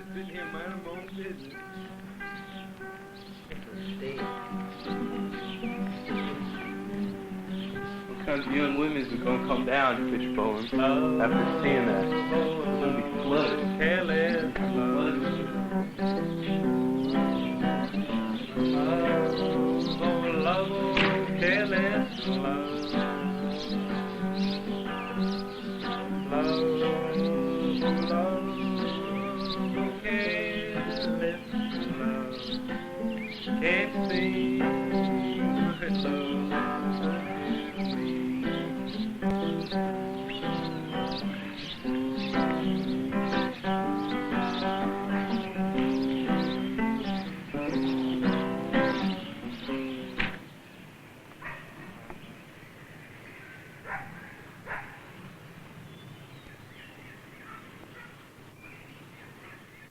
just sitting here minding my own business. Because young women's are going to come down to Fishbone after seeing that. It's going to be flooded. Careless love. Careless love. Can't see what love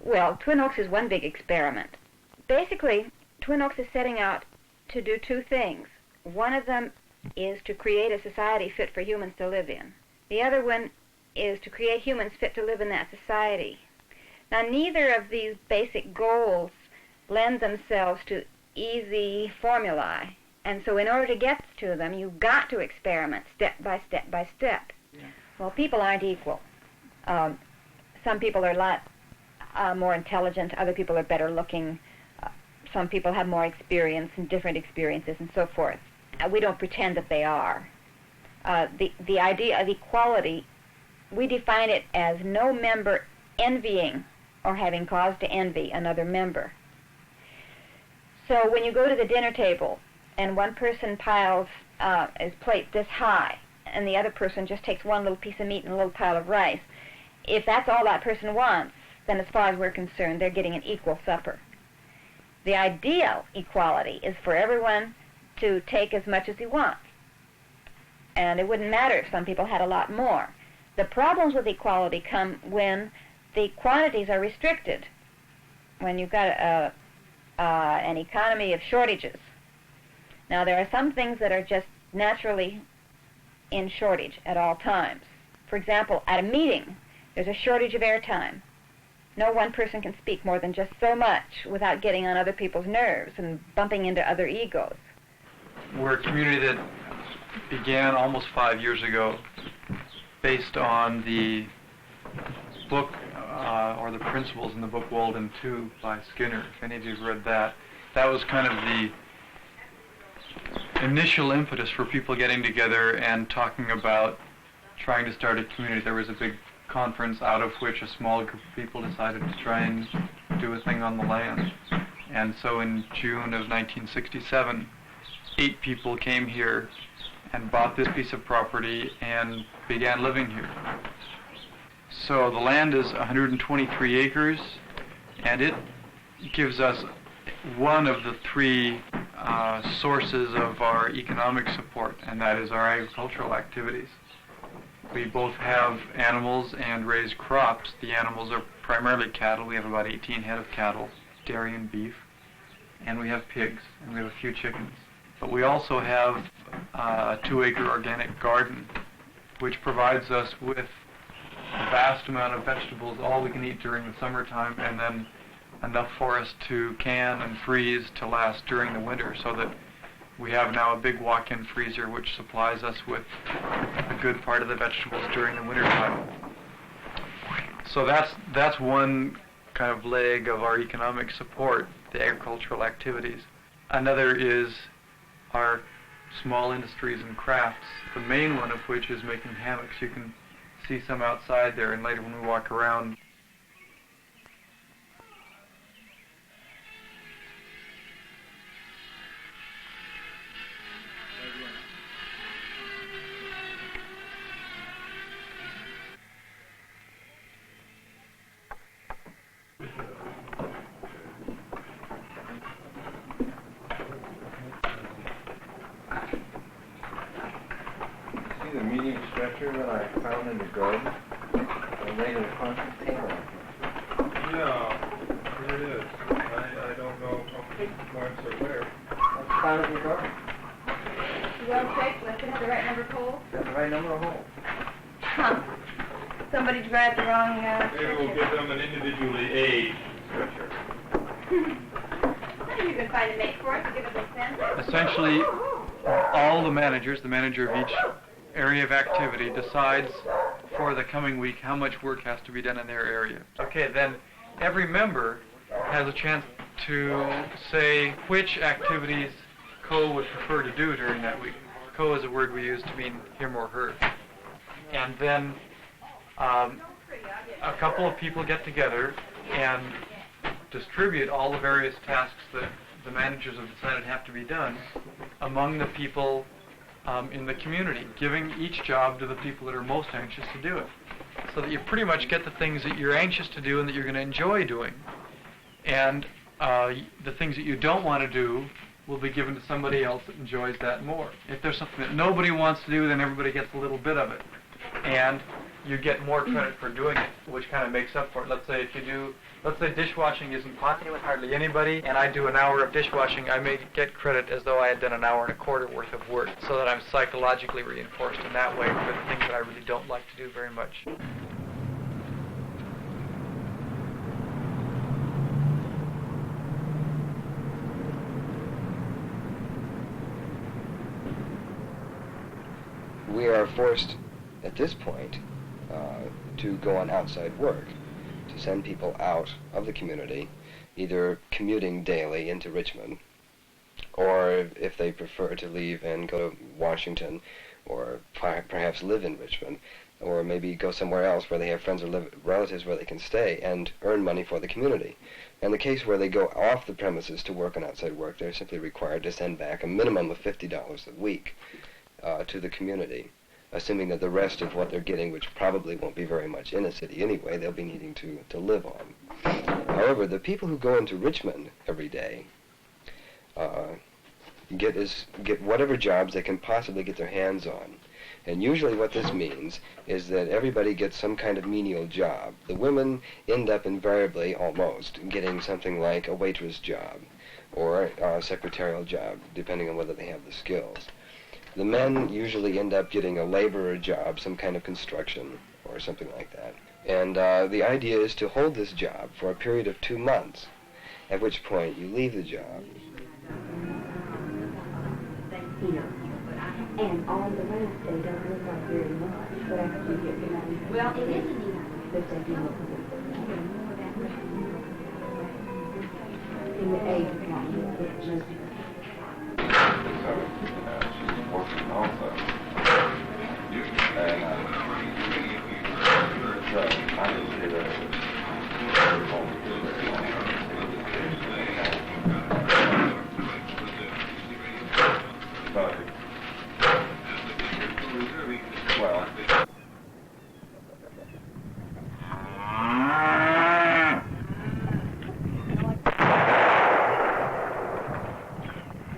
Well, Twin Oaks is one big experiment. Basically, Twin Oaks is setting out to do two things. One of them is to create a society fit for humans to live in. The other one is to create humans fit to live in that society. Now, neither of these basic goals lend themselves to easy formulae. And so in order to get to them, you've got to experiment step by step by step. Yeah. Well, people aren't equal. Some people are a lot more intelligent, other people are better looking, some people have more experience and different experiences and so forth. We don't pretend that they are. The idea of equality, we define it as no member envying or having cause to envy another member. So when you go to the dinner table and one person piles his plate this high and the other person just takes one little piece of meat and a little pile of rice, if that's all that person wants, then as far as we're concerned, they're getting an equal supper. The ideal equality is for everyone to take as much as he wants. And it wouldn't matter if some people had a lot more. The problems with equality come when the quantities are restricted, when you've got an economy of shortages. Now, there are some things that are just naturally in shortage at all times. For example, at a meeting, there's a shortage of airtime. No one person can speak more than just so much without getting on other people's nerves and bumping into other egos. We're a community that began almost 5 years ago based on the book or the principles in the book Walden 2 by Skinner. If any of you have read that, that was kind of the initial impetus for people getting together and talking about trying to start a community. There was a big conference out of which a small group of people decided to try and do a thing on the land. And so in June of 1967, 8 people came here and bought this piece of property and began living here. So the land is 123 acres, and it gives us one of the 3 sources of our economic support, and that is our agricultural activities. We both have animals and raise crops. The animals are primarily cattle. We have about 18 head of cattle, dairy and beef. And we have pigs, and we have a few chickens. But we also have a 2-acre organic garden, which provides us with a vast amount of vegetables, all we can eat during the summertime, and then enough for us to can and freeze to last during the winter, so that we have now a big walk-in freezer which supplies us with a good part of the vegetables during the winter time. So that's one kind of leg of our economic support, the agricultural activities. Another is our small industries and crafts, the main one of which is making hammocks. You can see some outside there, and later when we walk around, the medium stretcher that I found in the garden. I laid it across the table. Yeah, here it is. I don't know how marks are where. That's found in the garden. Well checked, does it have the right number of holes? That's the right number of holes. Huh. somebody drive the wrong Maybe we'll give them an individually aged stretcher. I think you can find a mate for us to give us a sense. Essentially, all the manager of each area of activity decides for the coming week how much work has to be done in their area. Okay, then every member has a chance to say which activities Co would prefer to do during that week. Co is a word we use to mean him or her. And then a couple of people get together and distribute all the various tasks that the managers have decided have to be done among the people in the community, giving each job to the people that are most anxious to do it, so that you pretty much get the things that you're anxious to do and that you're going to enjoy doing. And the things that you don't want to do will be given to somebody else that enjoys that more. If there's something that nobody wants to do, then everybody gets a little bit of it. And you get more credit for doing it, which kind of makes up for it. Let's say dishwashing isn't popular with hardly anybody, and I do an hour of dishwashing, I may get credit as though I had done an hour and a quarter worth of work, so that I'm psychologically reinforced in that way for the things that I really don't like to do very much. We are forced at this point to go on outside work, to send people out of the community, either commuting daily into Richmond, or if they prefer to leave and go to Washington, or perhaps live in Richmond, or maybe go somewhere else where they have friends or relatives where they can stay and earn money for the community. In the case where they go off the premises to work on outside work, they're simply required to send back a minimum of $50 a week to the community, assuming that the rest of what they're getting, which probably won't be very much in a city anyway, they'll be needing to live on. However, the people who go into Richmond every day get whatever jobs they can possibly get their hands on. And usually what this means is that everybody gets some kind of menial job. The women end up invariably, almost, getting something like a waitress job or a secretarial job, depending on whether they have the skills. The men usually end up getting a laborer job, some kind of construction or something like that. And the idea is to hold this job for a period of 2 months, at which point you leave the job. And on the last day don't look like very much, but after you get the money, well, it is in the age of not Working also. And I didn't say that it was well.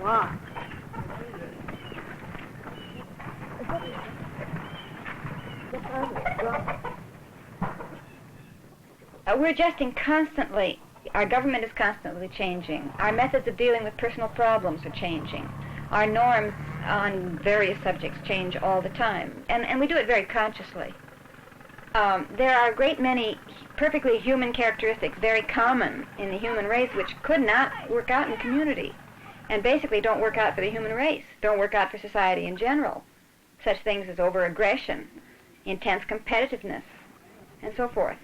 Wow. We're adjusting constantly. Our government is constantly changing. Our methods of dealing with personal problems are changing. Our norms on various subjects change all the time, and we do it very consciously. There are a great many perfectly human characteristics, very common in the human race, which could not work out in community, and basically don't work out for the human race, don't work out for society in general. Such things as over-aggression, intense competitiveness, and so forth.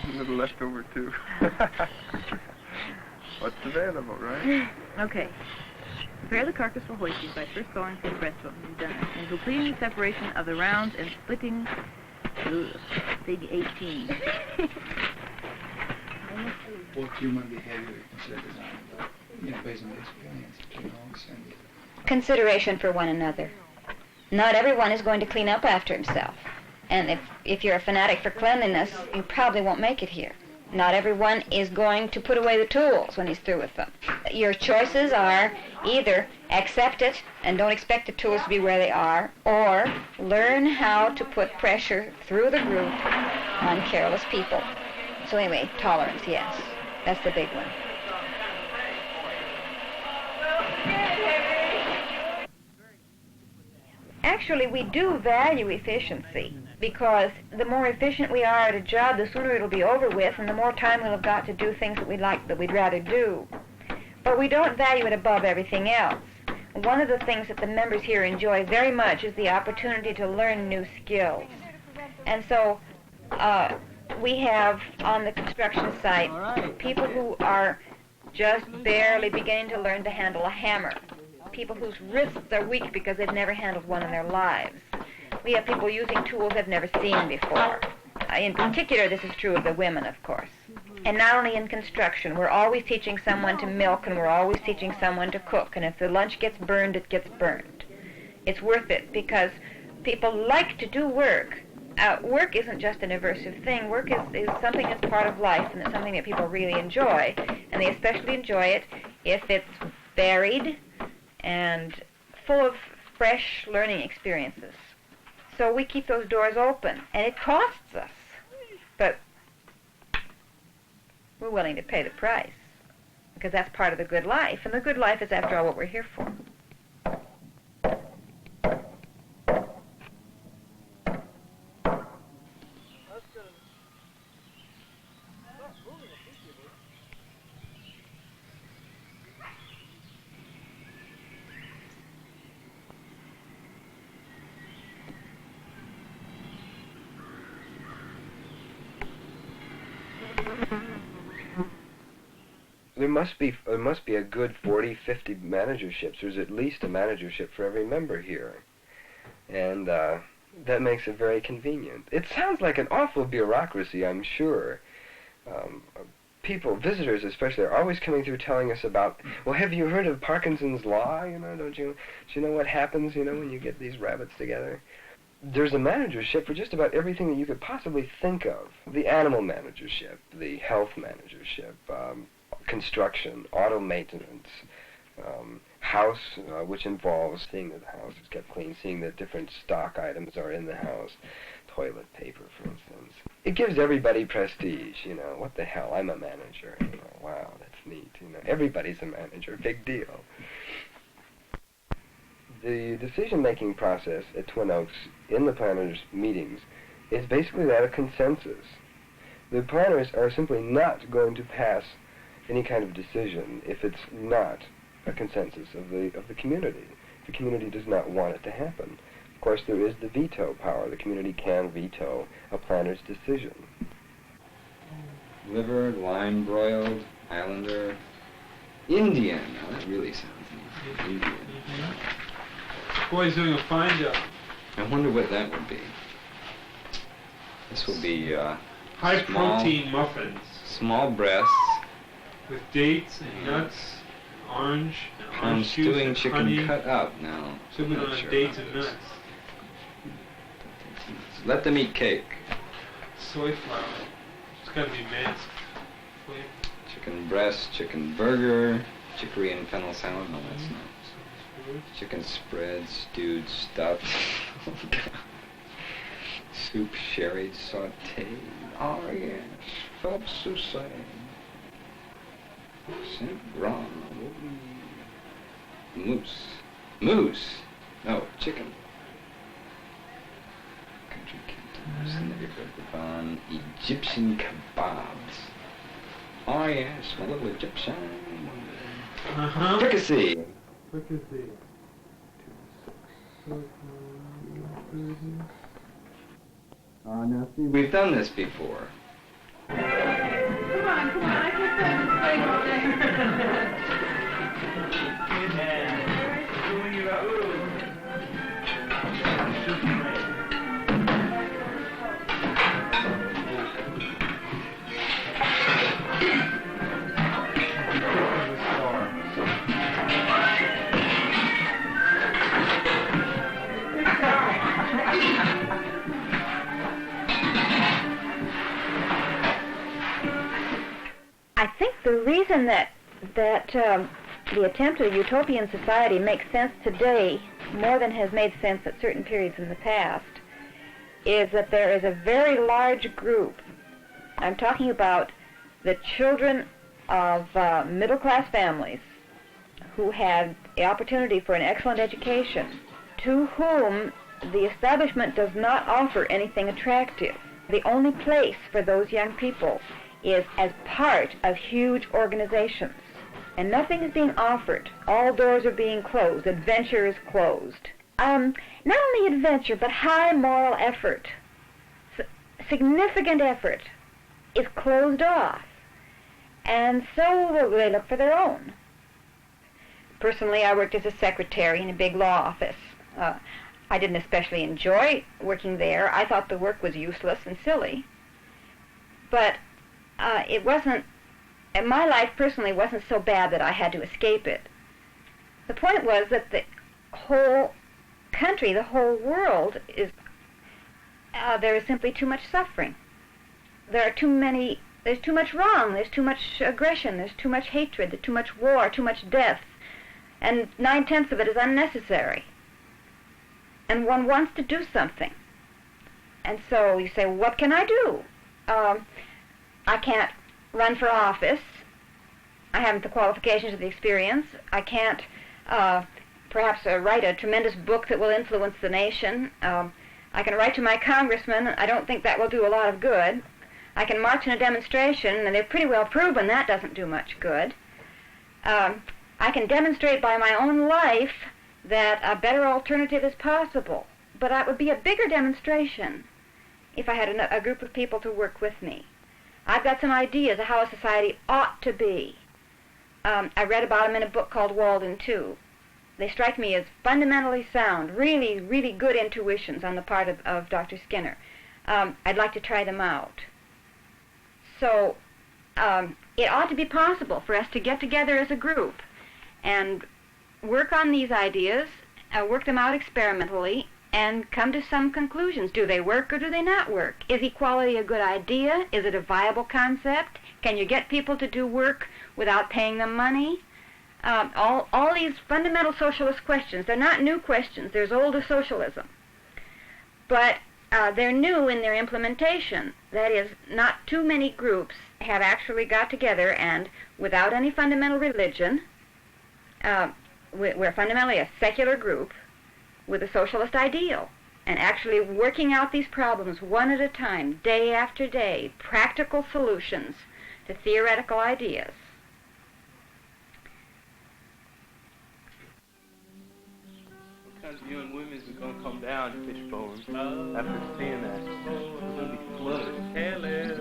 A little left over too. What's available, right? Okay. Prepare the carcass for hoisting by first sawing through the breastbone. You've done it. And completing the separation of the rounds and splitting Fig 18. What human behavior you consider design, based on the experience, Consideration for one another. Not everyone is going to clean up after himself. And if you're a fanatic for cleanliness, you probably won't make it here. Not everyone is going to put away the tools when he's through with them. Your choices are either accept it and don't expect the tools to be where they are, or learn how to put pressure through the group on careless people. So anyway, tolerance, yes. That's the big one. actually, we do value efficiency, because the more efficient we are at a job, the sooner it'll be over with, and the more time we'll have got to do things that we'd rather do. But we don't value it above everything else. One of the things that the members here enjoy very much is the opportunity to learn new skills. And so we have on the construction site people who are just barely beginning to learn to handle a hammer, people whose wrists are weak because they've never handled one in their lives. We have people using tools they've never seen before. In particular, this is true of the women, of course. And not only in construction, we're always teaching someone to milk, and we're always teaching someone to cook. And if the lunch gets burned, it gets burned. It's worth it, because people like to do work. Work isn't just an aversive thing. Work is something that's part of life, and it's something that people really enjoy. And they especially enjoy it if it's varied and full of fresh learning experiences. So we keep those doors open, and it costs us, but we're willing to pay the price, because that's part of the good life, and the good life is, after all, what we're here for. There must be a good 40, 50 managerships. There's at least a managership for every member here. And that makes it very convenient. It sounds like an awful bureaucracy, I'm sure. People, visitors especially, are always coming through telling us about, well, have you heard of Parkinson's Law? Do you know what happens, when you get these rabbits together? There's a managership for just about everything that you could possibly think of. The animal managership, the health managership, construction, auto maintenance, house, which involves seeing that the house is kept clean, seeing that different stock items are in the house, toilet paper, for instance. It gives everybody prestige, what the hell, I'm a manager, wow, that's neat, everybody's a manager, big deal. The decision-making process at Twin Oaks in the planners' meetings is basically that of consensus. The planners are simply not going to pass any kind of decision if it's not a consensus of the community. The community does not want it to happen. Of course, there is the veto power. The community can veto a planner's decision. Liver, lime broiled, Islander, Indian. Now that really sounds nice. Indian. Boy's doing a fine job. I wonder what that would be. This will be high protein muffins. Small breasts. With dates and nuts, orange, and I'm orange juice stewing and chicken honey. cut up now. So we don't have dates and nuts. Let them eat cake. Soy flour. It's got to be minced. Chicken breast, chicken burger, chicory and fennel salad. No, that's not. Chicken spread, stewed, stuffed. Soup, sherry, sauteed. Oh yes, Philip Sousa. Saint Grand. Moose. Moose. No, chicken. Country Canton. Egyptian kebabs. Oh yes, my little Egyptian. Fricassee. Fricassee. Now see, we've done this before. Come on, I can stand this thing all day. I think the reason that the attempt at a utopian society makes sense today more than has made sense at certain periods in the past is that there is a very large group. I'm talking about the children of middle-class families who had the opportunity for an excellent education, to whom the establishment does not offer anything attractive. The only place for those young people is as part of huge organizations. And nothing is being offered. All doors are being closed. Adventure is closed. Not only adventure, but high moral effort, significant effort, is closed off. And so they look for their own. Personally, I worked as a secretary in a big law office. I didn't especially enjoy working there. I thought the work was useless and silly. But it wasn't, and my life personally wasn't so bad that I had to escape it. The point was that the whole country, the whole world is, there is simply too much suffering. There's too much wrong, there's too much aggression, there's too much hatred, there's too much war, too much death, and 9/10 of it is unnecessary. And one wants to do something. And so you say, what can I do? I can't run for office. I haven't the qualifications or the experience. I can't perhaps write a tremendous book that will influence the nation. I can write to my congressman. I don't think that will do a lot of good. I can march in a demonstration, and they've pretty well proven that doesn't do much good. I can demonstrate by my own life that a better alternative is possible. But that would be a bigger demonstration if I had a group of people to work with me. I've got some ideas of how a society ought to be. I read about them in a book called Walden 2. They strike me as fundamentally sound, really, really good intuitions on the part of Dr. Skinner. I'd like to try them out. So it ought to be possible for us to get together as a group and work on these ideas, work them out experimentally, and come to some conclusions. Do they work or do they not work? Is equality a good idea? Is it a viable concept? Can you get people to do work without paying them money? All these fundamental socialist questions, they're not new questions. There's older socialism. But they're new in their implementation. That is, not too many groups have actually got together and, without any fundamental religion, we're fundamentally a secular group with a socialist ideal, and actually working out these problems one at a time, day after day, practical solutions to theoretical ideas. What kind of young women are going to come down to Fishbone after seeing that? They're going to be flooded. Careless.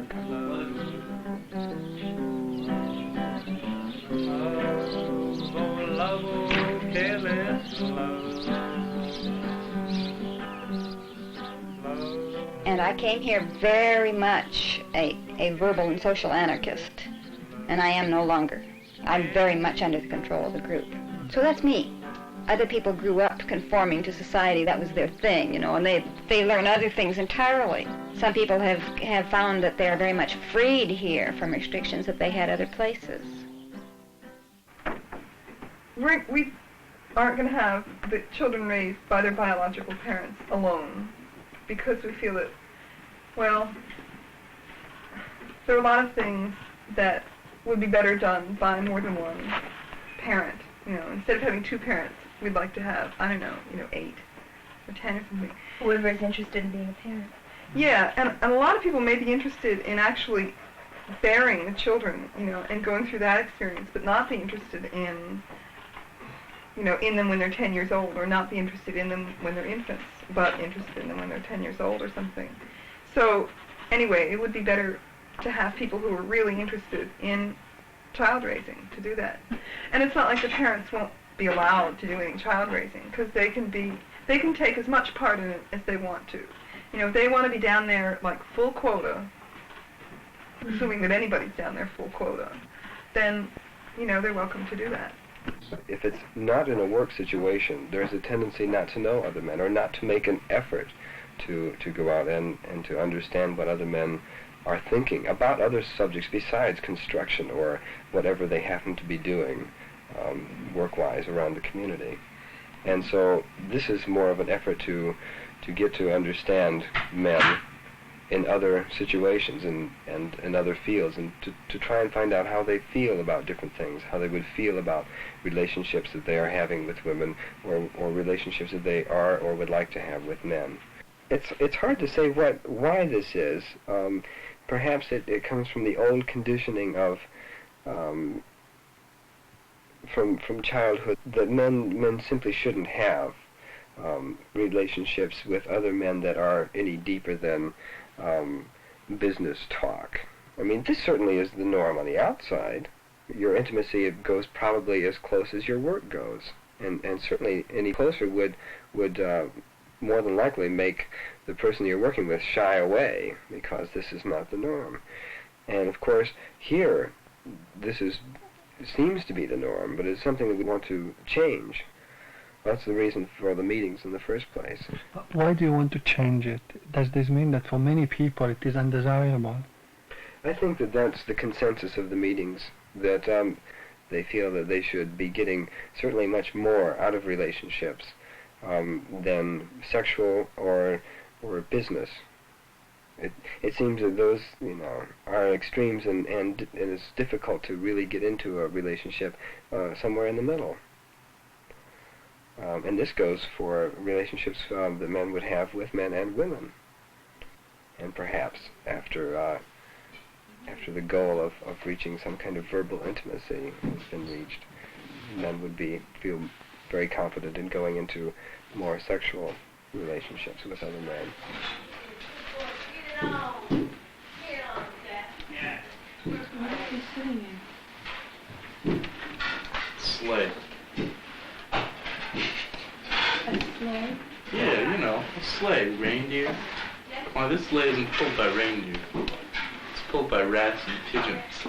Love, careless love. And I came here very much a verbal and social anarchist, and I am no longer. I'm very much under the control of the group. So that's me. Other people grew up conforming to society. That was their thing, you know, and they learn other things entirely. Some people have found that they're very much freed here from restrictions that they had other places. We aren't going to have the children raised by their biological parents alone, because we feel that, well, there are a lot of things that would be better done by more than one parent. You know, instead of having two parents, we'd like to have, I don't know, 8 or 10 or something. Whoever is interested in being a parent. Yeah, and a lot of people may be interested in actually bearing the children, and going through that experience, but not be interested in, in them when they're 10 years old, or not be interested in them when they're infants, but interested in them when they're 10 years old or something. So, anyway, it would be better to have people who are really interested in child raising to do that. And it's not like the parents won't be allowed to do any child raising, because they can take as much part in it as they want to. If they want to be down there like full quota, assuming that anybody's down there full quota, then, they're welcome to do that. If it's not in a work situation, there's a tendency not to know other men, or not to make an effort to go out and to understand what other men are thinking about other subjects besides construction or whatever they happen to be doing work-wise around the community. And so this is more of an effort to get to understand men in other situations and in other fields, and to try and find out how they feel about different things, how they would feel about relationships that they are having with women, or relationships that they are or would like to have with men. It's hard to say why this is. Perhaps it comes from the old conditioning of from childhood that men simply shouldn't have relationships with other men that are any deeper than business talk. I mean, this certainly is the norm on the outside. Your intimacy goes probably as close as your work goes, and certainly any closer would more than likely make the person you're working with shy away, because this is not the norm. And of course, here, this seems to be the norm, but it's something that we want to change. That's the reason for the meetings in the first place. Why do you want to change it? Does this mean that for many people it is undesirable? I think that that's the consensus of the meetings, that they feel that they should be getting certainly much more out of relationships than sexual or business. It seems that those, are extremes, and it's difficult to really get into a relationship somewhere in the middle. And this goes for relationships that men would have with men and women. And perhaps after the goal of reaching some kind of verbal intimacy has been reached, men would feel very confident in going into more sexual relationships with other men. What are you sitting in? Sleigh. A sleigh? Yeah, a sleigh, reindeer. Well, this sleigh isn't pulled by reindeer. It's pulled by rats and pigeons.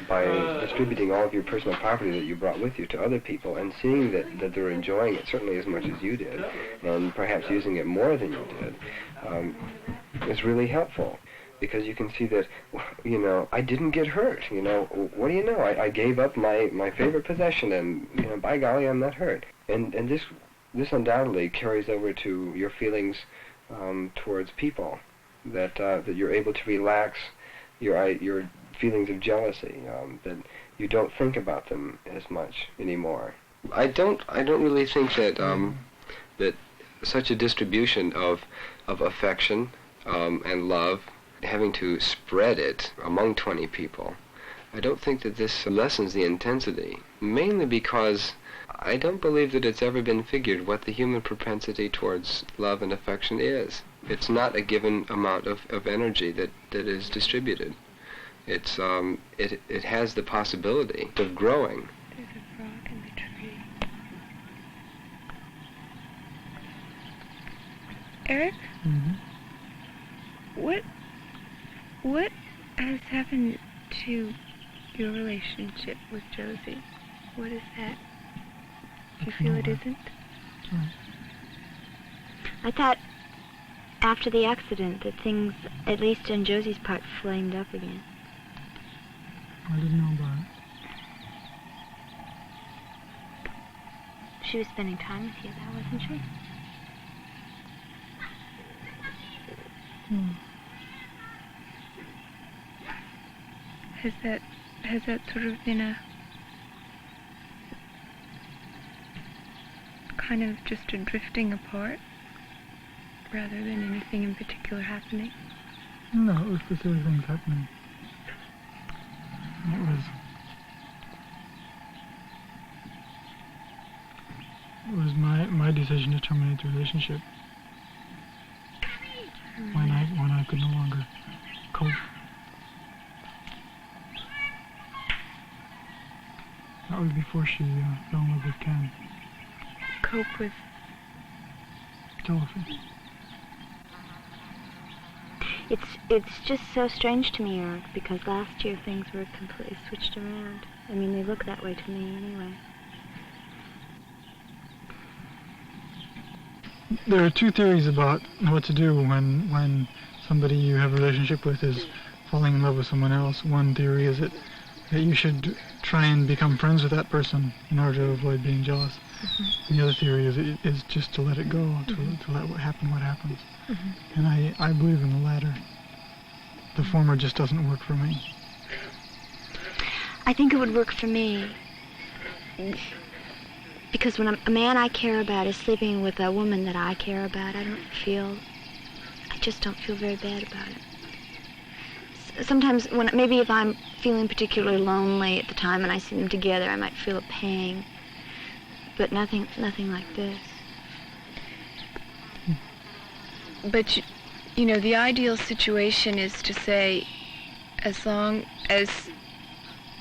By distributing all of your personal property that you brought with you to other people, and seeing that they're enjoying it certainly as much as you did, and perhaps using it more than you did, is really helpful. Because you can see that, I didn't get hurt. What do you know? I gave up my favorite possession, and by golly, I'm not hurt. And this undoubtedly carries over to your feelings towards people. That you're able to relax your feelings of jealousy. That you don't think about them as much anymore. I don't really think that that such a distribution of affection and love, having to spread it among 20 people, I don't think that this lessens the intensity, mainly because I don't believe that it's ever been figured what the human propensity towards love and affection is. It's not a given amount of energy that is distributed. It's it has the possibility of growing. There's a frog in the tree. Eric? Mm-hmm. What has happened to your relationship with Josie? What is that? Do you feel it isn't? I thought after the accident that things, at least on Josie's part, flamed up again. I didn't know about it. She was spending time with you, though, wasn't she? Has that sort of been a kind of just a drifting apart rather than anything in particular happening? No, it was specific things happening. It was my decision to terminate the relationship when I could no longer cope. That was before she fell in love with Ken. Cope with jealousy. It's just so strange to me, Eric, because last year things were completely switched around. I mean, they look that way to me anyway. There are two theories about what to do when somebody you have a relationship with is falling in love with someone else. One theory is that you should try and become friends with that person in order to avoid being jealous. The other theory is just to let it go, to let what happens. And I believe in the latter. The former just doesn't work for me. I think it would work for me. Because when a man I care about is sleeping with a woman that I care about, I just don't feel very bad about it. Sometimes maybe if I'm feeling particularly lonely at the time and I see them together, I might feel a pang. But nothing like this. But, you know, the ideal situation is to say, as long as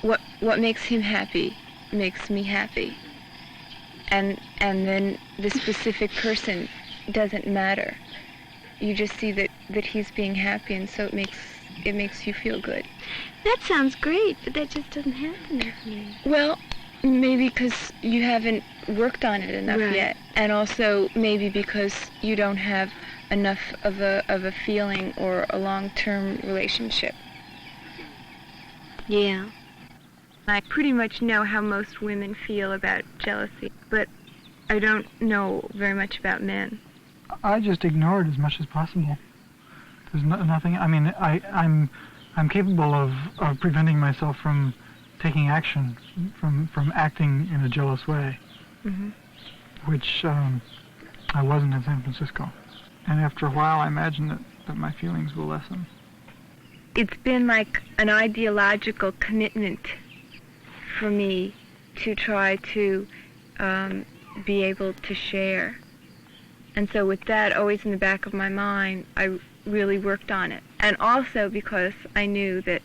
what makes him happy makes me happy. And then the specific person doesn't matter. You just see that he's being happy, and so it makes you feel good. That sounds great, but that just doesn't happen with me. Well, maybe because you haven't worked on it enough yet, and also maybe because you don't have enough of a feeling or a long-term relationship. Yeah. I pretty much know how most women feel about jealousy, but I don't know very much about men. I just ignore it as much as possible. There's nothing. I mean, I'm capable of preventing myself from taking action, from acting in a jealous way, which I wasn't in San Francisco. And after a while, I imagine that my feelings will lessen. It's been like an ideological commitment for me to try to be able to share. And so with that always in the back of my mind, I really worked on it. And also because I knew that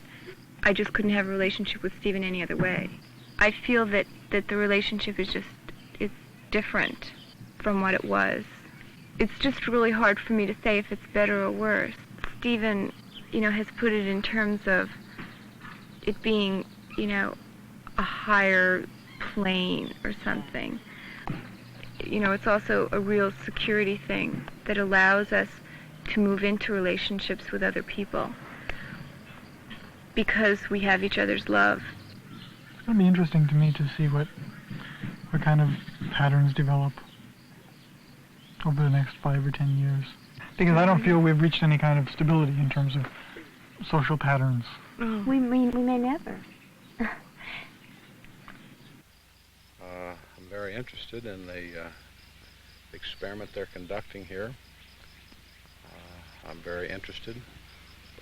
I just couldn't have a relationship with Stephen any other way. I feel that the relationship is it's different from what it was. It's just really hard for me to say if it's better or worse. Stephen, you know, has put it in terms of it being, you know, a higher plane or something. You know, it's also a real security thing that allows us to move into relationships with other people because we have each other's love. It's going to be interesting to me to see what kind of patterns develop over the next 5 or 10 years. Because I don't feel we've reached any kind of stability in terms of social patterns. We may never. I'm very interested in the experiment they're conducting here. I'm very interested,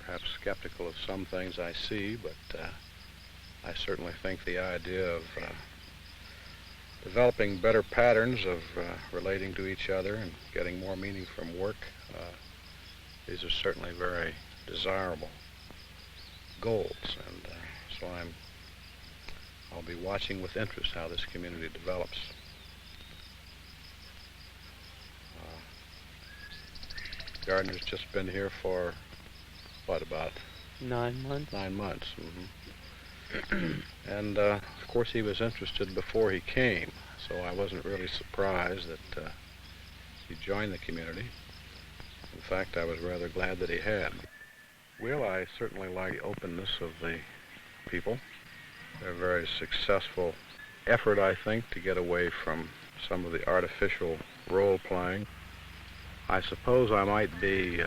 perhaps skeptical of some things I see, but I certainly think the idea of developing better patterns of relating to each other and getting more meaning from work, these are certainly very desirable goals, and so I'll be watching with interest how this community develops. Gardner's just been here for, what, about 9 months? 9 months. And of course he was interested before he came, so I wasn't really surprised that he joined the community. In fact, I was rather glad that he had. Well, I certainly like the openness of the people. They're a very successful effort, I think, to get away from some of the artificial role-playing. I suppose I might be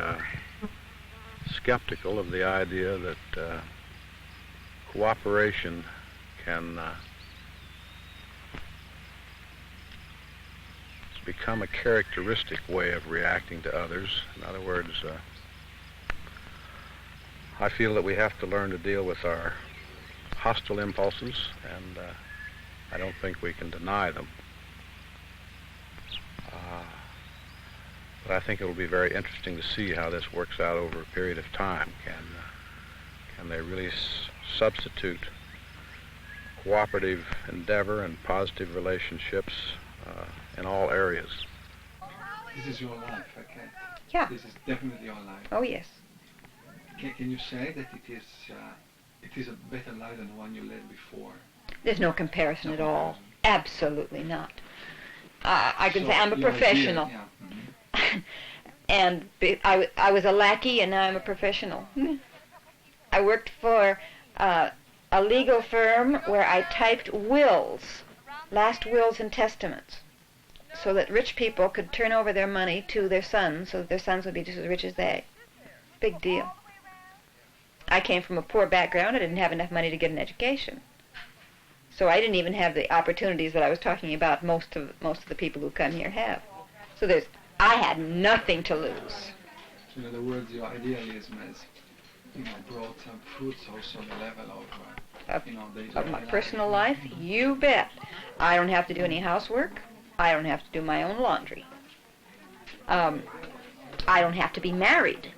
skeptical of the idea that cooperation can become a characteristic way of reacting to others. In other words, I feel that we have to learn to deal with our hostile impulses, and I don't think we can deny them. But I think it will be very interesting to see how this works out over a period of time. Can they really substitute cooperative endeavor and positive relationships in all areas? This is your life, okay? Yeah. This is definitely your life. Oh, yes. Can you say that it is a better life than the one you led before? There's no comparison at all. Absolutely not. I can say I'm a professional. Yeah. And I was a lackey, and now I'm a professional. I worked for a legal firm where I typed wills, last wills and testaments. so that rich people could turn over their money to their sons, so that their sons would be just as rich as they. Big deal. I came from a poor background. I didn't have enough money to get an education. So I didn't even have the opportunities that I was talking about most of the people who come here have. So I had nothing to lose. In other words, your idealism has, brought some fruits also on the level of, of my personal life, you bet. I don't have to do any housework. I don't have to do my own laundry. I don't have to be married.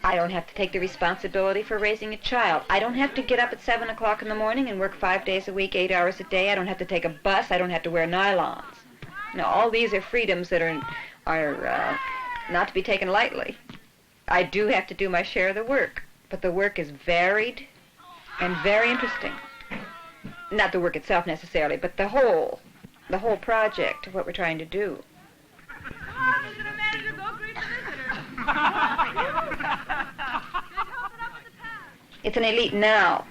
I don't have to take the responsibility for raising a child. I don't have to get up at 7 o'clock in the morning and work 5 days a week, 8 hours a day. I don't have to take a bus. I don't have to wear nylons. All these are freedoms that are not to be taken lightly. I do have to do my share of the work, but the work is varied and very interesting. Not the work itself necessarily, but the whole project of what we're trying to do. It's an elite now,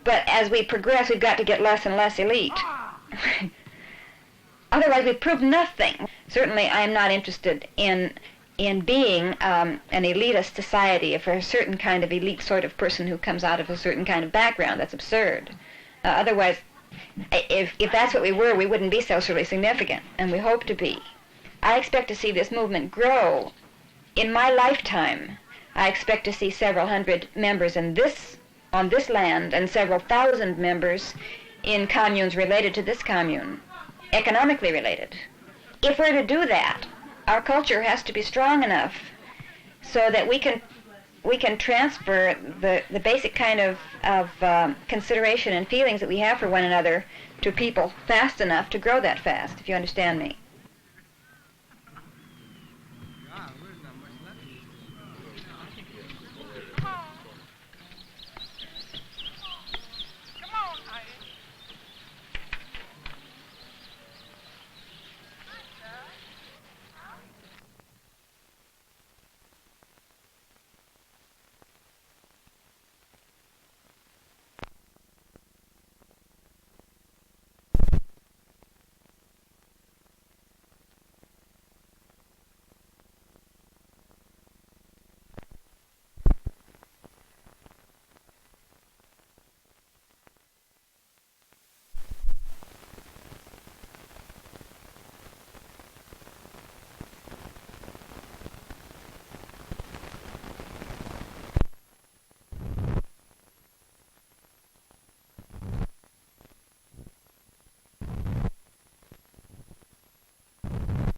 but as we progress, we've got to get less and less elite. Otherwise, we've proved nothing. Certainly, I am not interested in being an elitist society for a certain kind of elite sort of person who comes out of a certain kind of background. That's absurd. Otherwise, if that's what we were, we wouldn't be socially significant, and we hope to be. I expect to see this movement grow. In my lifetime, I expect to see several hundred members on this land and several thousand members in communes related to this commune, economically related. If we're to do that, our culture has to be strong enough so that we can transfer the basic kind of consideration and feelings that we have for one another to people fast enough to grow that fast, if you understand me.